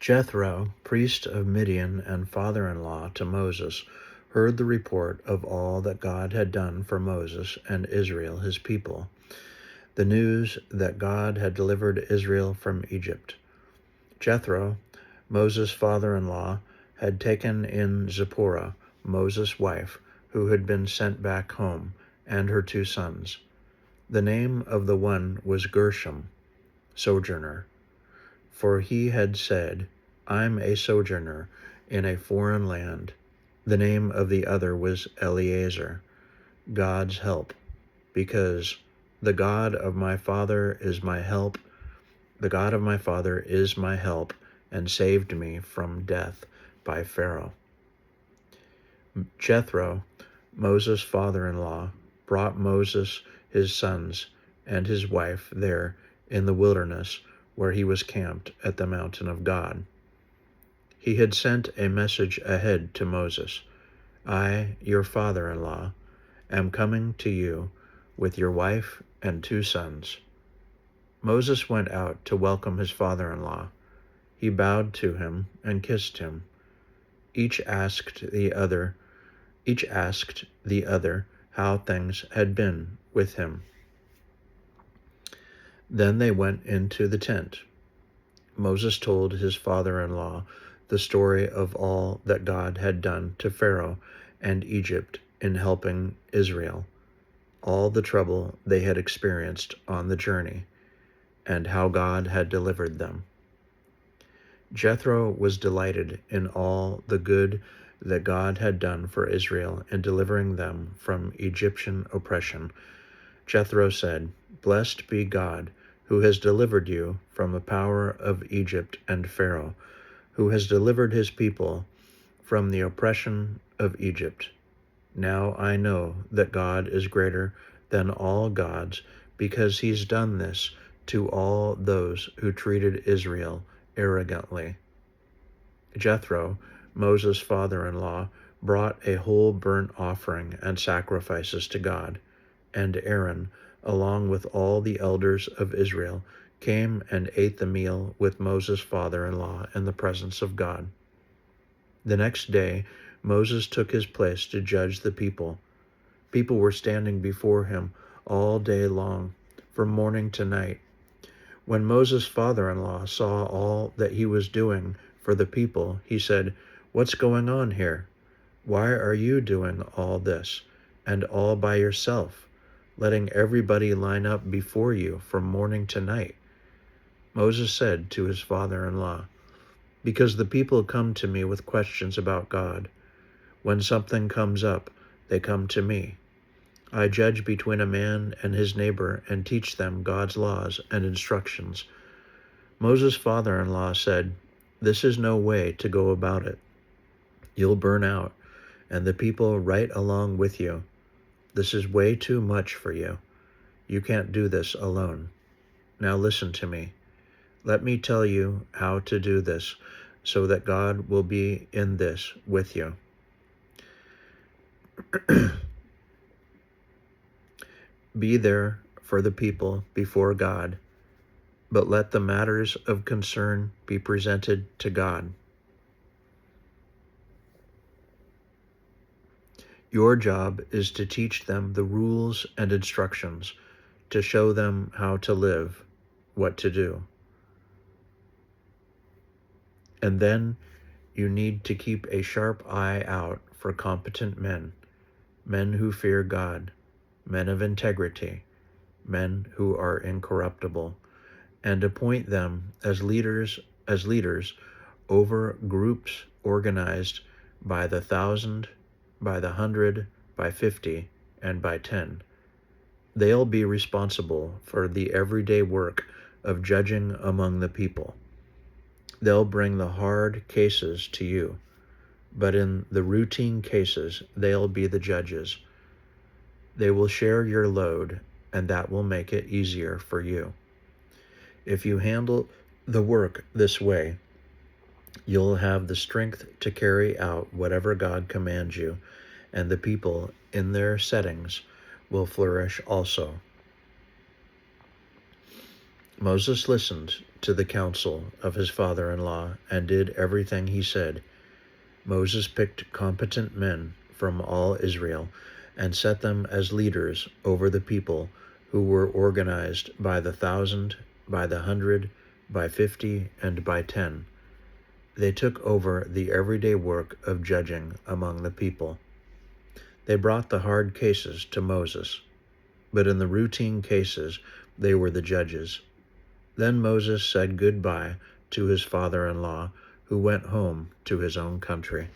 Jethro, priest of Midian and father-in-law to Moses, heard the report of all that God had done for Moses and Israel his people, the news that God had delivered Israel from Egypt. Jethro, Moses' father-in-law, had taken in Zipporah, Moses' wife, who had been sent back home, and her 2 sons. The name of the one was Gershom, sojourner, for he had said, I'm a sojourner in a foreign land. The name of the other was Eleazar, God's help, because the God of my father is my help. The God of my father is my help, and saved me from death by Pharaoh. Jethro, Moses' father-in-law, brought Moses his sons and his wife there in the wilderness where he was camped at the mountain of God. He had sent a message ahead to Moses, I, your father-in-law, am coming to you with your wife and 2 sons. Moses went out to welcome his father-in-law. He bowed to him and kissed him. Each asked the other how things had been with him. Then they went into the tent. Moses told his father-in-law the story of all that God had done to Pharaoh and Egypt in helping Israel, all the trouble they had experienced on the journey, and how God had delivered them. Jethro was delighted in all the good that God had done for Israel in delivering them from Egyptian oppression. Jethro said, Blessed be God, who has delivered you from the power of Egypt and Pharaoh, who has delivered his people from the oppression of Egypt. Now I know that God is greater than all gods, because he's done this to all those who treated Israel arrogantly. Jethro, Moses' father-in-law, brought a whole burnt offering and sacrifices to God, and Aaron, along with all the elders of Israel, came and ate the meal with Moses' father-in-law in the presence of God. The next day, Moses took his place to judge the people. People were standing before him all day long, from morning to night. When Moses' father-in-law saw all that he was doing for the people, he said, What's going on here? Why are you doing all this, and all by yourself, letting everybody line up before you from morning to night? Moses said to his father-in-law, Because the people come to me with questions about God. When something comes up, they come to me. I judge between a man and his neighbor and teach them God's laws and instructions. Moses' father-in-law said, This is no way to go about it. You'll burn out, and the people right along with you. This is way too much for you. You can't do this alone. Now listen to me. Let me tell you how to do this so that God will be in this with you. Be there for the people before God, but let the matters of concern be presented to God. Your job is to teach them the rules and instructions, to show them how to live, what to do. And then you need to keep a sharp eye out for competent men, men who fear God, men of integrity, men who are incorruptible, and appoint them as leaders over groups organized by the 1,000, by the 100, by 50, and by 10. They'll be responsible for the everyday work of judging among the people. They'll bring the hard cases to you, but in the routine cases, they'll be the judges. They will share your load, and that will make it easier for you. If you handle the work this way, you'll have the strength to carry out whatever God commands you, and the people in their settings will flourish also. Moses listened to the counsel of his father-in-law and did everything he said. Moses picked competent men from all Israel and set them as leaders over the people, who were organized by the 1,000, by the 100, by 50, and by 10. They took over the everyday work of judging among the people. They brought the hard cases to Moses, but in the routine cases they were the judges. Then Moses said goodbye to his father-in-law, who went home to his own country.